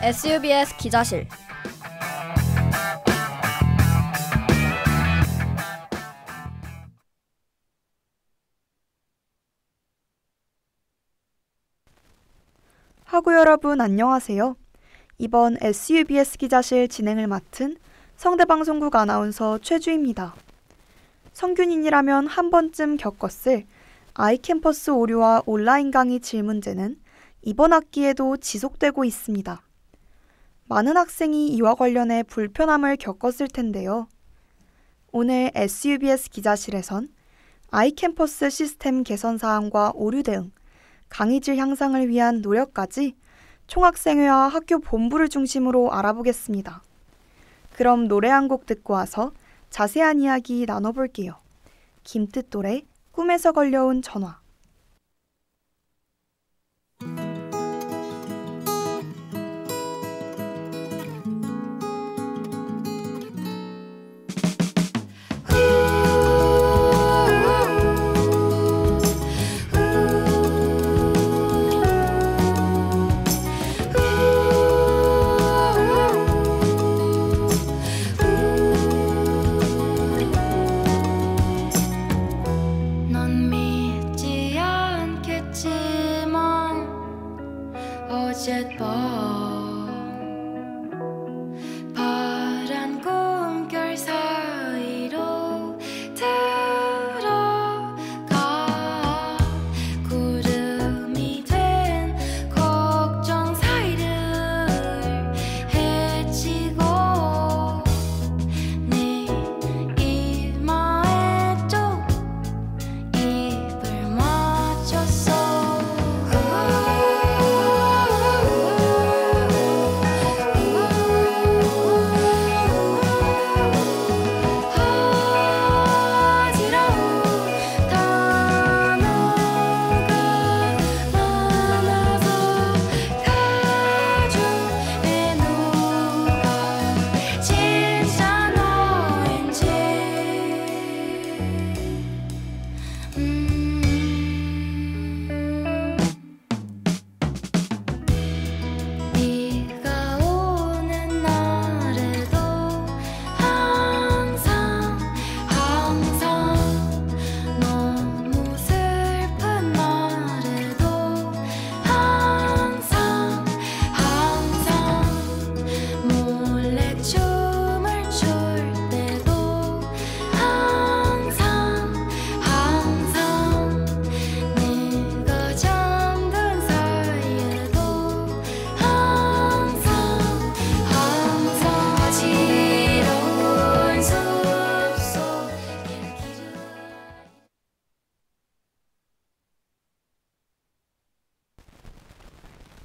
SUBS 기자실. 하구 여러분 안녕하세요. 이번 SUBS 기자실 진행을 맡은 성대방송국 아나운서 최주입니다. 성균인이라면 한 번쯤 겪었을 아이캠퍼스 오류와 온라인 강의 질문제는 이번 학기에도 지속되고 있습니다. 많은 학생이 이와 관련해 불편함을 겪었을 텐데요. 오늘 SUBS 기자실에선 아이캠퍼스 시스템 개선 사항과 오류 대응, 강의질 향상을 위한 노력까지 총학생회와 학교 본부를 중심으로 알아보겠습니다. 그럼 노래 한 곡 듣고 와서 자세한 이야기 나눠볼게요. 김뜻돌의 꿈에서 걸려온 전화.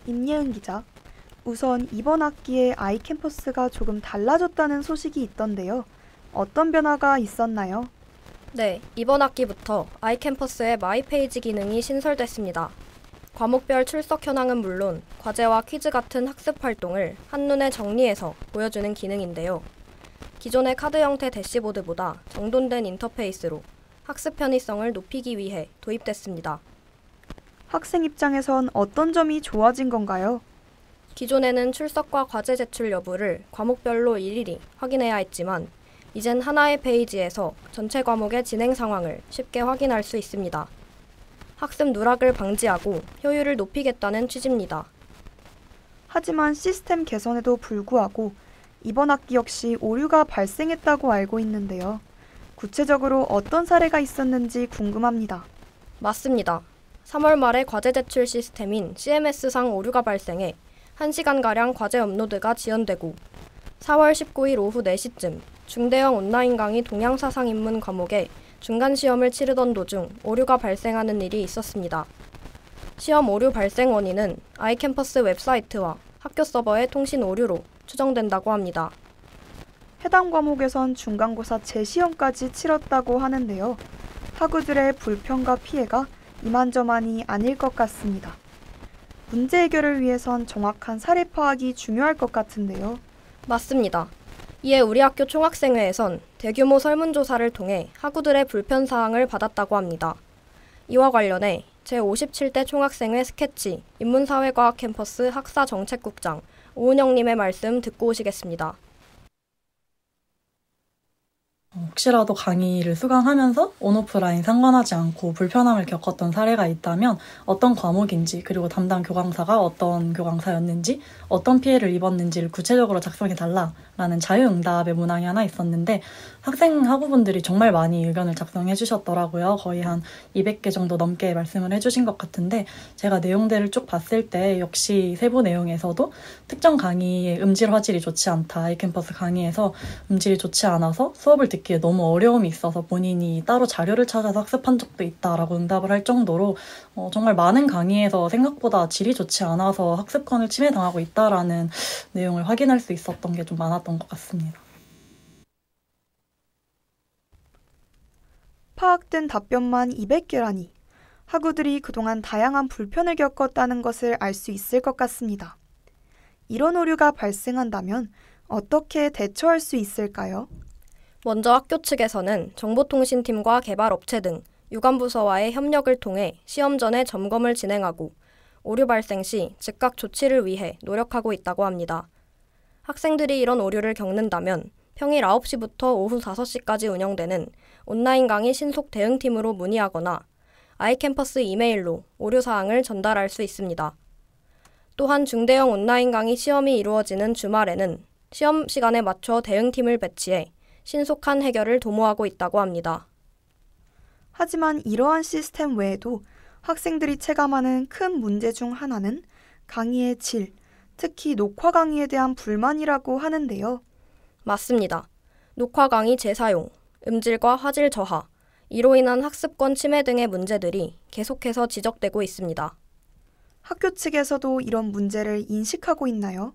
임예은 기자, 우선 이번 학기에 아이캠퍼스가 조금 달라졌다는 소식이 있던데요. 어떤 변화가 있었나요? 네, 이번 학기부터 아이캠퍼스의 마이페이지 기능이 신설됐습니다. 과목별 출석 현황은 물론 과제와 퀴즈 같은 학습 활동을 한눈에 정리해서 보여주는 기능인데요. 기존의 카드 형태 대시보드보다 정돈된 인터페이스로 학습 편의성을 높이기 위해 도입됐습니다. 학생 입장에선 어떤 점이 좋아진 건가요? 기존에는 출석과 과제 제출 여부를 과목별로 일일이 확인해야 했지만 이젠 하나의 페이지에서 전체 과목의 진행 상황을 쉽게 확인할 수 있습니다. 학습 누락을 방지하고 효율을 높이겠다는 취지입니다. 하지만 시스템 개선에도 불구하고 이번 학기 역시 오류가 발생했다고 알고 있는데요. 구체적으로 어떤 사례가 있었는지 궁금합니다. 맞습니다. 3월 말에 과제 제출 시스템인 CMS상 오류가 발생해 1시간가량 과제 업로드가 지연되고 4월 19일 오후 4시쯤 중대형 온라인 강의 동양사상 입문 과목에 중간시험을 치르던 도중 오류가 발생하는 일이 있었습니다. 시험 오류 발생 원인은 아이캠퍼스 웹사이트와 학교 서버의 통신 오류로 추정된다고 합니다. 해당 과목에선 중간고사 재시험까지 치렀다고 하는데요. 학우들의 불편과 피해가 이만저만이 아닐 것 같습니다. 문제 해결을 위해선 정확한 사례 파악이 중요할 것 같은데요. 맞습니다. 이에 우리 학교 총학생회에선 대규모 설문조사를 통해 학우들의 불편사항을 받았다고 합니다. 이와 관련해 제57대 총학생회 스케치 인문사회과학 캠퍼스 학사정책국장 오은영님의 말씀 듣고 오시겠습니다. 혹시라도 강의를 수강하면서 온오프라인 상관하지 않고 불편함을 겪었던 사례가 있다면 어떤 과목인지 그리고 담당 교강사가 어떤 교강사였는지 어떤 피해를 입었는지를 구체적으로 작성해달라라는 자유응답의 문항이 하나 있었는데 학부분들이 정말 많이 의견을 작성해 주셨더라고요. 거의 한 200개 정도 넘게 말씀을 해주신 것 같은데 제가 내용들을 쭉 봤을 때 역시 세부 내용에서도 특정 강의의 음질 화질이 좋지 않다. 아이캠퍼스 강의에서 음질이 좋지 않아서 수업을 듣기에 너무 어려움이 있어서 본인이 따로 자료를 찾아서 학습한 적도 있다라고 응답을 할 정도로 정말 많은 강의에서 생각보다 질이 좋지 않아서 학습권을 침해당하고 있다라는 내용을 확인할 수 있었던 게 좀 많았던 것 같습니다. 파악된 답변만 200개라니 학우들이 그동안 다양한 불편을 겪었다는 것을 알 수 있을 것 같습니다. 이런 오류가 발생한다면 어떻게 대처할 수 있을까요? 먼저 학교 측에서는 정보통신팀과 개발업체 등 유관부서와의 협력을 통해 시험 전에 점검을 진행하고 오류 발생 시 즉각 조치를 위해 노력하고 있다고 합니다. 학생들이 이런 오류를 겪는다면 평일 9시부터 오후 5시까지 운영되는 온라인 강의 신속 대응팀으로 문의하거나 아이캠퍼스 이메일로 오류사항을 전달할 수 있습니다. 또한 중대형 온라인 강의 시험이 이루어지는 주말에는 시험 시간에 맞춰 대응팀을 배치해 신속한 해결을 도모하고 있다고 합니다. 하지만 이러한 시스템 외에도 학생들이 체감하는 큰 문제 중 하나는 강의의 질, 특히 녹화 강의에 대한 불만이라고 하는데요. 맞습니다. 녹화 강의 재사용, 음질과 화질 저하, 이로 인한 학습권 침해 등의 문제들이 계속해서 지적되고 있습니다. 학교 측에서도 이런 문제를 인식하고 있나요?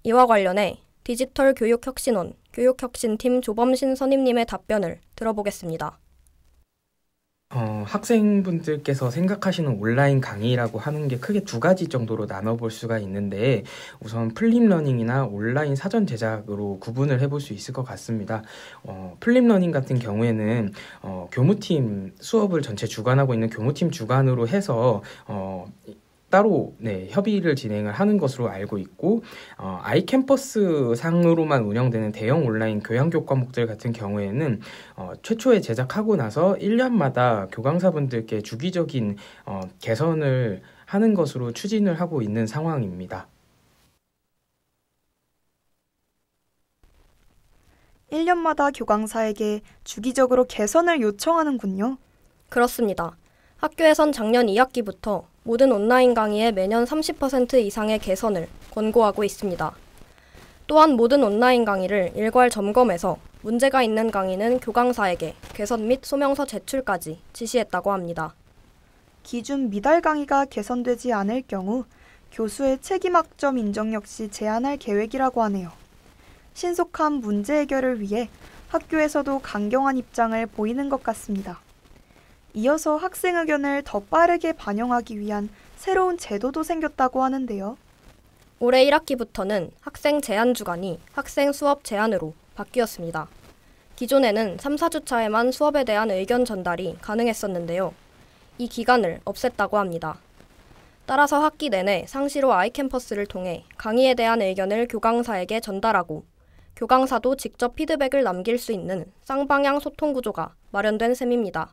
이와 관련해 디지털 교육혁신원, 교육혁신팀 조범신 선임님의 답변을 들어보겠습니다. 학생분들께서 생각하시는 온라인 강의라고 하는 게 크게 두 가지 정도로 나눠볼 수가 있는데 우선 플립러닝이나 온라인 사전 제작으로 구분을 해볼 수 있을 것 같습니다. 플립러닝 같은 경우에는 교무팀 수업을 전체 주관하고 있는 교무팀 주관으로 해서 따로 협의를 진행을 하는 것으로 알고 있고 아이캠퍼스 상으로만 운영되는 대형 온라인 교양교 과목들 같은 경우에는 최초에 제작하고 나서 1년마다 교강사분들께 주기적인 개선을 하는 것으로 추진을 하고 있는 상황입니다. 1년마다 교강사에게 주기적으로 개선을 요청하는군요. 그렇습니다. 학교에선 작년 2학기부터 모든 온라인 강의에 매년 30% 이상의 개선을 권고하고 있습니다. 또한 모든 온라인 강의를 일괄 점검해서 문제가 있는 강의는 교강사에게 개선 및 소명서 제출까지 지시했다고 합니다. 기준 미달 강의가 개선되지 않을 경우 교수의 책임학점 인정 역시 제한할 계획이라고 하네요. 신속한 문제 해결을 위해 학교에서도 강경한 입장을 보이는 것 같습니다. 이어서 학생 의견을 더 빠르게 반영하기 위한 새로운 제도도 생겼다고 하는데요. 올해 1학기부터는 학생 제한 주간이 학생 수업 제한으로 바뀌었습니다. 기존에는 3, 4주차에만 수업에 대한 의견 전달이 가능했었는데요. 이 기간을 없앴다고 합니다. 따라서 학기 내내 상시로 아이캠퍼스를 통해 강의에 대한 의견을 교강사에게 전달하고 교강사도 직접 피드백을 남길 수 있는 쌍방향 소통 구조가 마련된 셈입니다.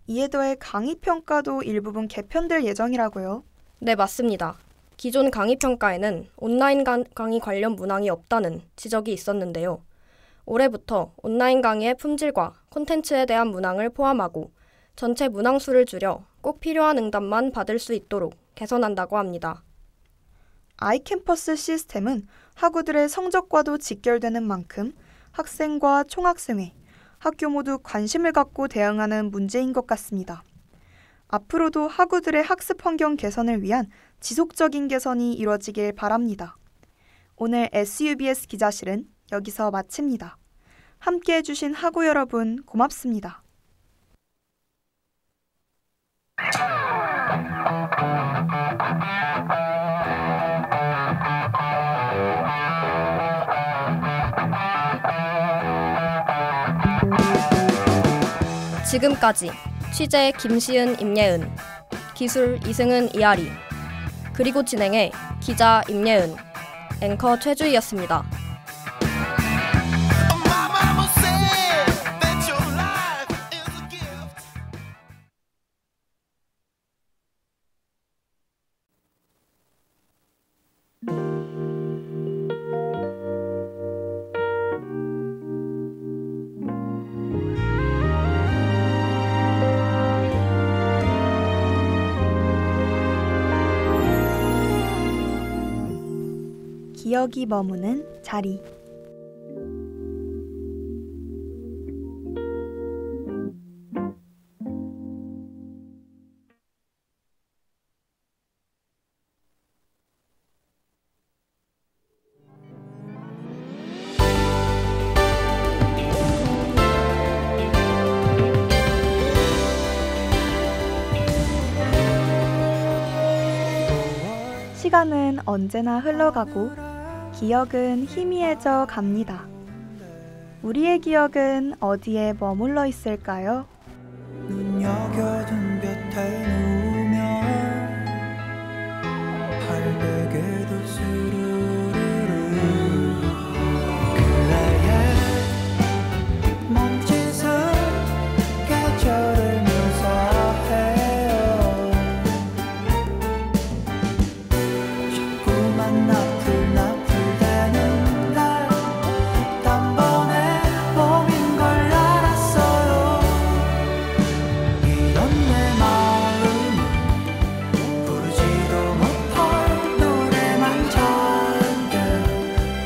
이에 더해 강의 평가도 일부분 개편될 예정이라고요? 네, 맞습니다. 기존 강의 평가에는 온라인 강의 관련 문항이 없다는 지적이 있었는데요. 올해부터 온라인 강의의 품질과 콘텐츠에 대한 문항을 포함하고 전체 문항 수를 줄여 꼭 필요한 응답만 받을 수 있도록 개선한다고 합니다. 아이캠퍼스 시스템은 학우들의 성적과도 직결되는 만큼 학생과 총학생회, 학교 모두 관심을 갖고 대응하는 문제인 것 같습니다. 앞으로도 학우들의 학습 환경 개선을 위한 지속적인 개선이 이루어지길 바랍니다. 오늘 SUBS 기자실은 여기서 마칩니다. 함께해 주신 학우 여러분 고맙습니다. 지금까지 취재 김시은, 임예은, 기술 이승은, 이아리, 그리고 진행해 기자 임예은, 앵커 최주희였습니다. 기억이 머무는 자리. 시간은 언제나 흘러가고 기억은 희미해져 갑니다. 우리의 기억은 어디에 머물러 있을까요? 눈여겨둔 볕에 누우면 발베개도 스르르르 그래의 몸짓은 계절을 묘사해요. 자꾸만 나풀나풀대는 날 단번에 봄인 걸 알았어요. 이런 내 마음은 부르지도 못할 노래만 잠겨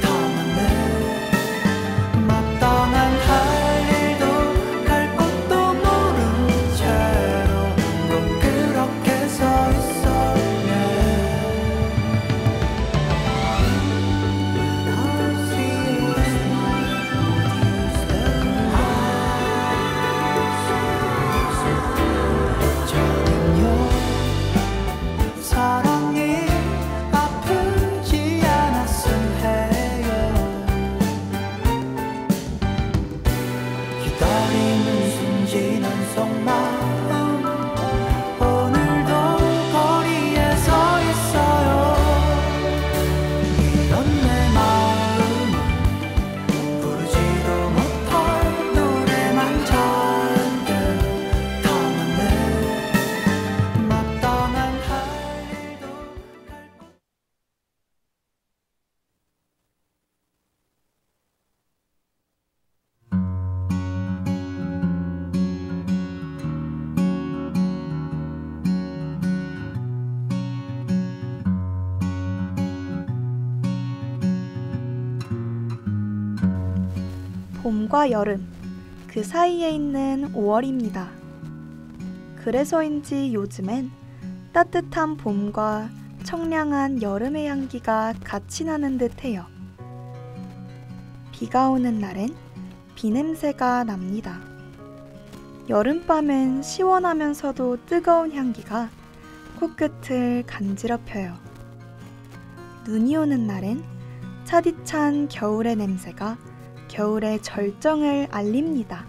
담았네. 마땅한 할 일도 갈 곳도 모른 채로 꼭 그렇게 서 있었네. When I see you smile, 저는요 사랑이 아프지 않았음 해요. 기다림은 순진한 속마음 오늘도 거리에 서 있어요. 이런 내 마음은 부르지도 못할 노래만 잠겨 담았네. 마땅한 할 일도 갈 곳. 봄과 여름, 그 사이에 있는 5월입니다. 그래서인지 요즘엔 따뜻한 봄과 청량한 여름의 향기가 같이 나는 듯해요. 비가 오는 날엔 비 냄새가 납니다. 여름밤엔 시원하면서도 뜨거운 향기가 코끝을 간지럽혀요. 눈이 오는 날엔 차디찬 겨울의 냄새가 겨울의 절정을 알립니다.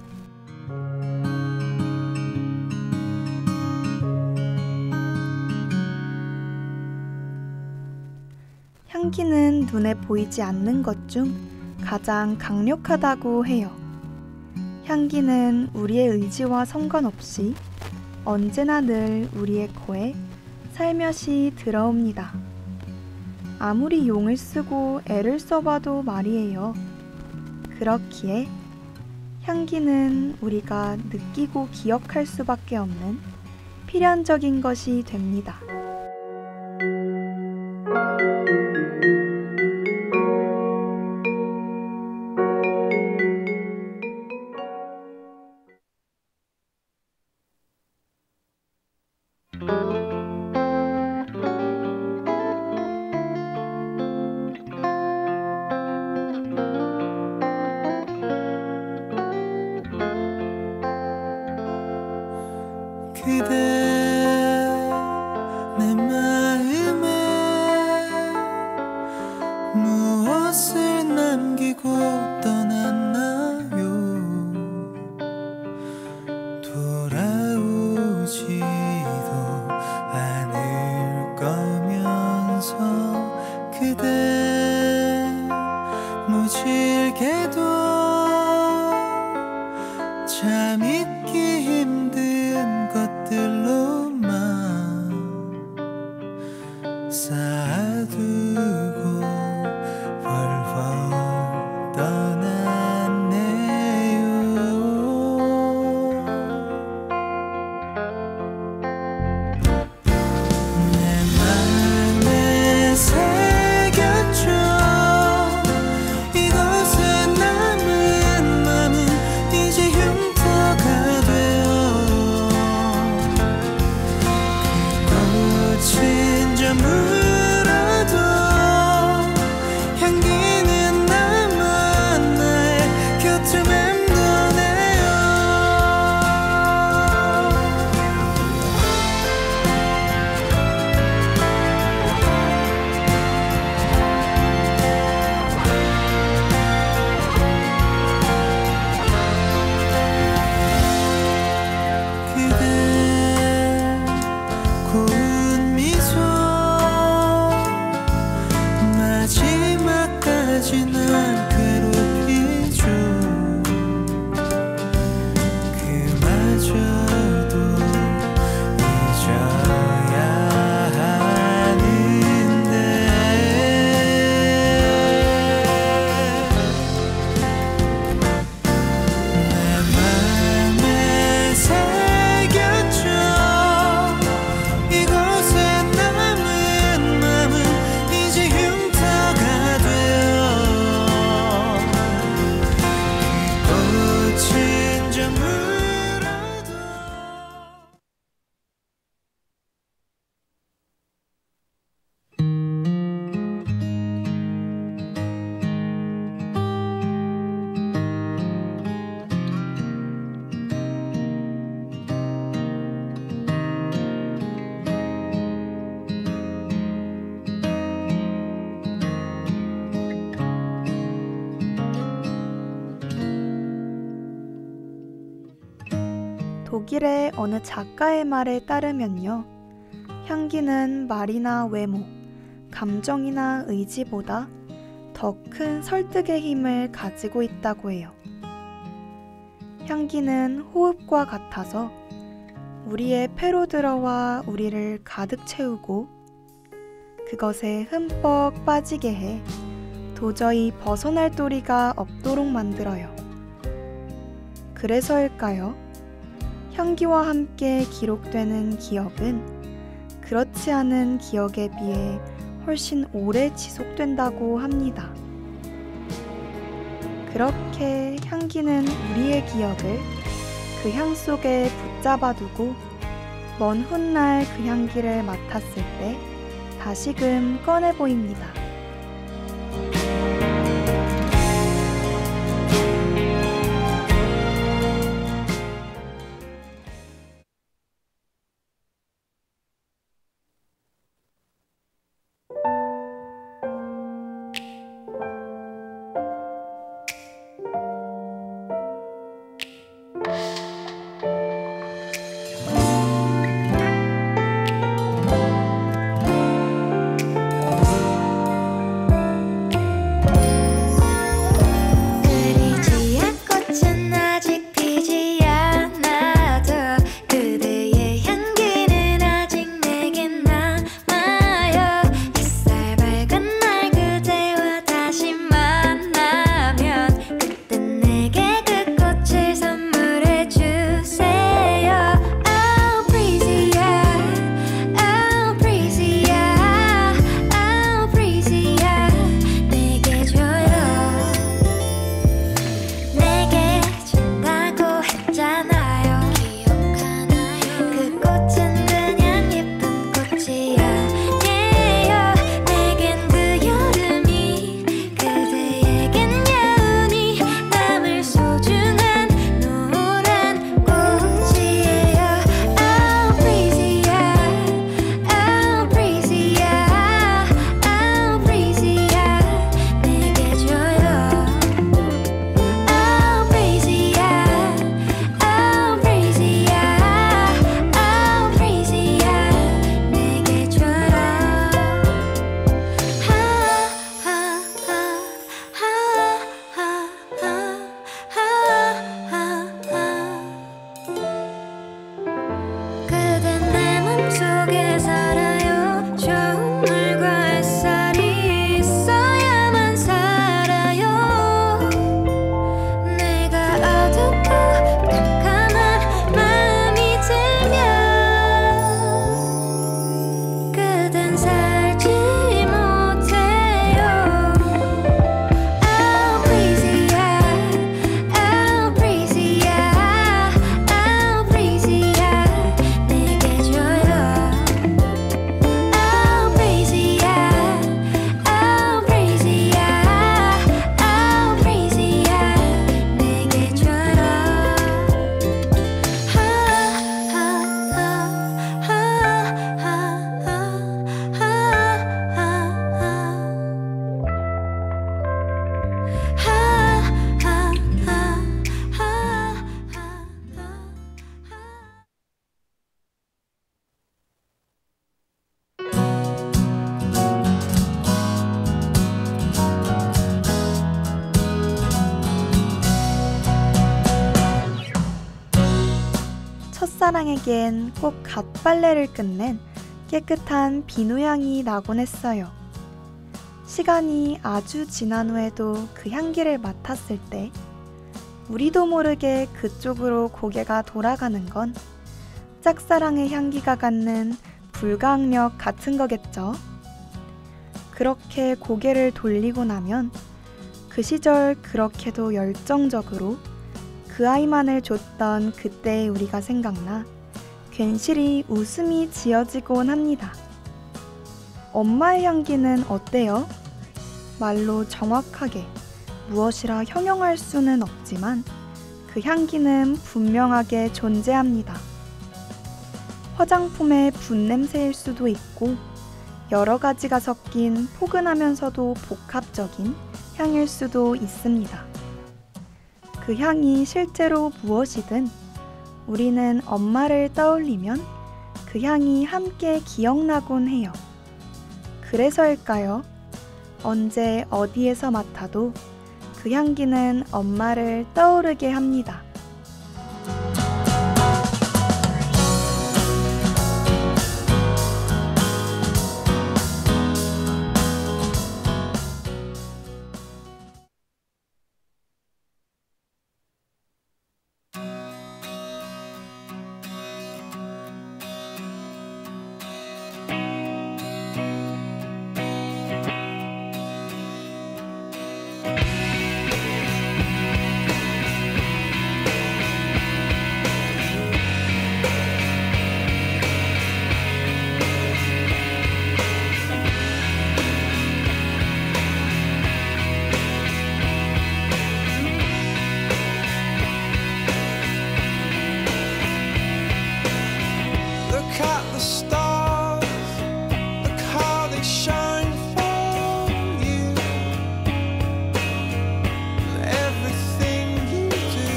향기는 눈에 보이지 않는 것 중 가장 강력하다고 해요. 향기는 우리의 의지와 상관없이 언제나 늘 우리의 코에 살며시 들어옵니다. 아무리 용을 쓰고 애를 써봐도 말이에요. 그렇기에 향기는 우리가 느끼고 기억할 수밖에 없는 필연적인 것이 됩니다. 그대 내 마음에 무엇을 남기고 떠났나요? 두 질게도 참 잊기 힘든 것들로만 쌓아두고 훨훨 떠났네요. 내 맘에 새겼죠. 이곳에 남은 맘은 이제 흉터가 되어 그 꽃은 저 물어도 향기는 남아 나의 곁을 맴도네요. 그대 고운 미소 마지막까지 날 괴롭히죠. 그마저도 잊어야 하는데 내 맘에 새겼죠. 이곳에 남은 맘은 이제 흉터가 되어 그 꽃은 저 물어도 독일의 어느 작가의 말에 따르면요. 향기는 말이나 외모, 감정이나 의지보다 더 큰 설득의 힘을 가지고 있다고 해요. 향기는 호흡과 같아서 우리의 폐로 들어와 우리를 가득 채우고 그것에 흠뻑 빠지게 해 도저히 벗어날 도리가 없도록 만들어요. 그래서일까요? 향기와 함께 기록되는 기억은 그렇지 않은 기억에 비해 훨씬 오래 지속된다고 합니다. 그렇게 향기는 우리의 기억을 그 향 속에 붙잡아두고 먼 훗날 그 향기를 맡았을 때 다시금 꺼내 보입니다. 짝사랑에겐 꼭 갓빨래를 끝낸 깨끗한 비누향이 나곤 했어요. 시간이 아주 지난 후에도 그 향기를 맡았을 때 우리도 모르게 그쪽으로 고개가 돌아가는 건 짝사랑의 향기가 갖는 불가항력 같은 거겠죠. 그렇게 고개를 돌리고 나면 그 시절 그렇게도 열정적으로 그 아이만을 줬던 그때의 우리가 생각나 괜시리 웃음이 지어지곤 합니다. 엄마의 향기는 어때요? 말로 정확하게 무엇이라 형용할 수는 없지만 그 향기는 분명하게 존재합니다. 화장품의 분냄새일 수도 있고 여러 가지가 섞인 포근하면서도 복합적인 향일 수도 있습니다. 그 향이 실제로 무엇이든 우리는 엄마를 떠올리면 그 향이 함께 기억나곤 해요. 그래서일까요? 언제 어디에서 맡아도 그 향기는 엄마를 떠오르게 합니다. Look at the stars, look how they shine for you. And everything you do,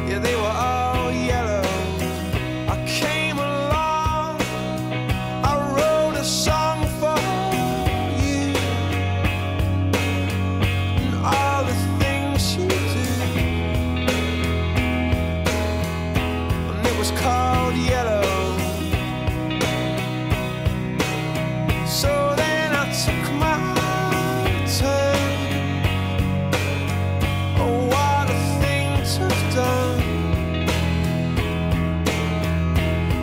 yeah, they were all yellow. I came along, I wrote a song for you. And all the things you do, was called yellow. So then I took my turn. Oh, what a thing to have done.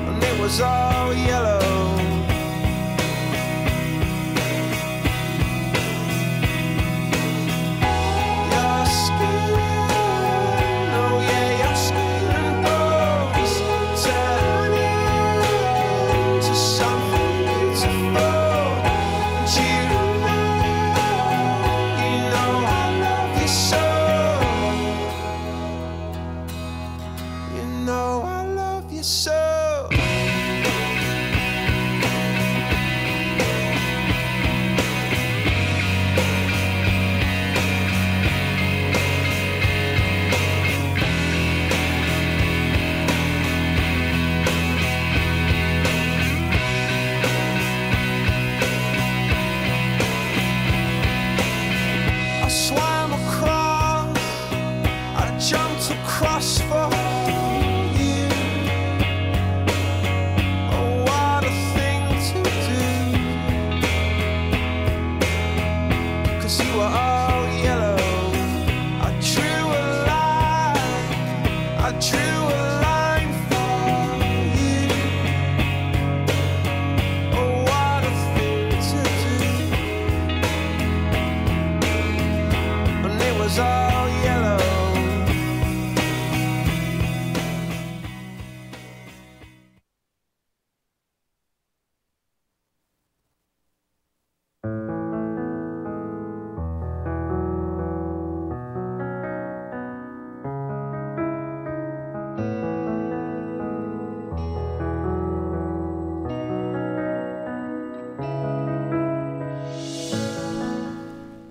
And it was all yellow. Your skin, oh yeah, your skin and bones turn into something beautiful. And you know I love you so. You know I love you so. I swam across, I jumped across for you. Oh, what a thing to do. 'Cause you were all yellow. I drew a line, I drew a line for you. Oh, what a thing to do. And it was all yellow.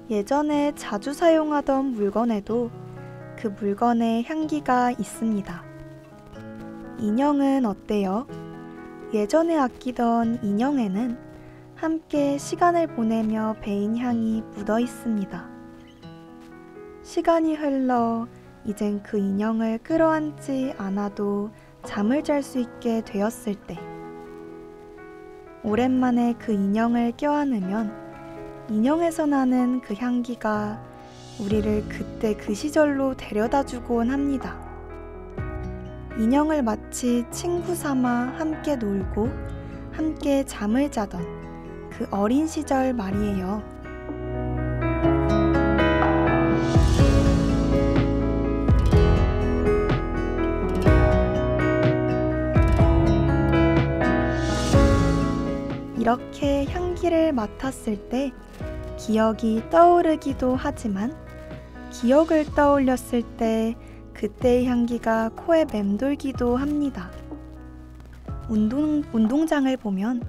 예전에 자주 사용하던 물건에도 그 물건의 향기가 있습니다. 인형은 어때요? 예전에 아끼던 인형에는 함께 시간을 보내며 배인 향이 묻어 있습니다. 시간이 흘러 이젠 그 인형을 끌어안지 않아도 잠을 잘 수 있게 되었을 때, 오랜만에 그 인형을 껴안으면 인형에서 나는 그 향기가 우리를 그때 그 시절로 데려다 주곤 합니다. 인형을 마치 친구 삼아 함께 놀고 함께 잠을 자던 그 어린 시절 말이에요. 이렇게 향기를 맡았을 때 기억이 떠오르기도 하지만 기억을 떠올렸을 때 그때의 향기가 코에 맴돌기도 합니다. 운동장을 보면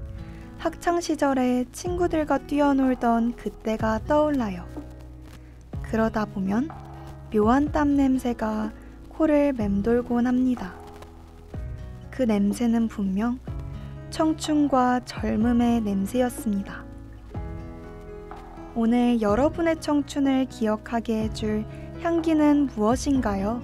학창시절에 친구들과 뛰어놀던 그때가 떠올라요. 그러다 보면 묘한 땀 냄새가 코를 맴돌곤 합니다. 그 냄새는 분명 청춘과 젊음의 냄새였습니다. 오늘 여러분의 청춘을 기억하게 해줄 향기는 무엇인가요?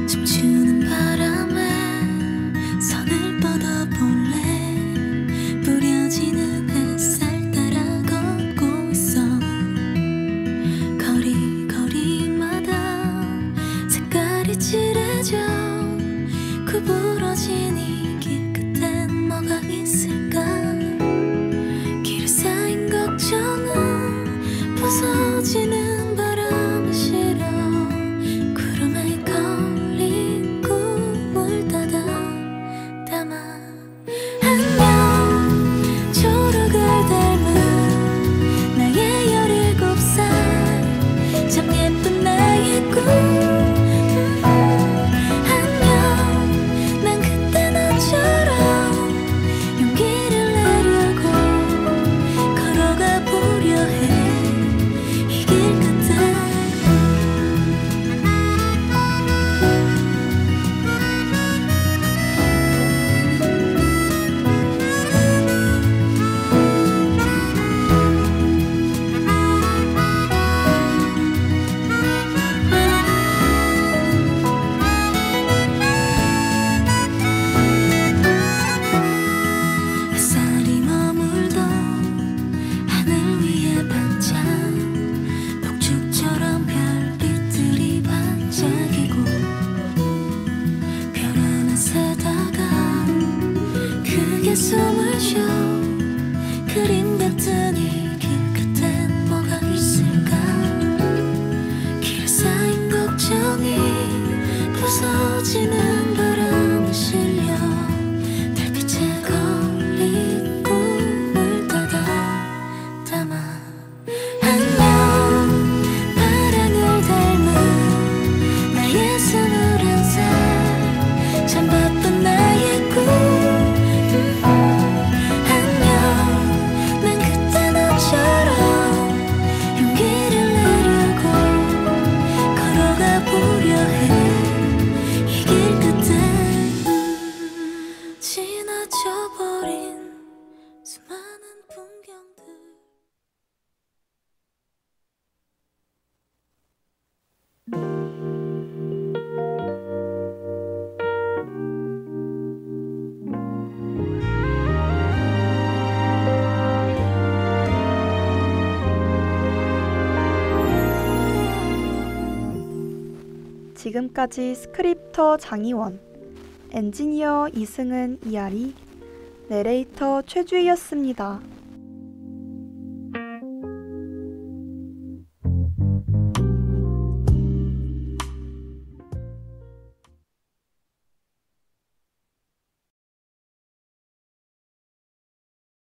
춤추는 바람에 손을 뻗어볼래. 뿌려지는 햇살 따라 걷고 있어. 거리마다 색깔이 칠해져. 구부러진 이 길 끝엔 뭐가 있을까. 길에 쌓인 걱정은 부서지는 바람에 실어. 구름에 걸린 꿈을 닫아 담아. 안녕 초록을 닮은 나의 17살 참 예쁜 나의 꿈. 안녕 난 그때 너처럼 용기를 내려고 걸어가 보려 해. 이 길 끝에 햇살이 머물던 하늘 위에 반짝. 폭죽처럼 별빛들이 반짝이고. 별 하나 세다가 크게 숨을 쉬어. 그림 같은 이 길 끝엔 뭐가 있을까. 길에 쌓인 걱정이 부서지는 바람에 실려. 달빛에 걸린 꿈을 닫아 담아. 안녕 파랑을 닮은 나의 21살 참 바쁜 나의 꿈. 안녕 난 그때 너처럼 용기를 내려고 걸어가 보려 해. 이 길 끝에 지나쳐버린 수많은 풍경들. 지금까지 스크립터 장희원, 엔지니어 이승은 이하리, 내레이터 최주희였습니다.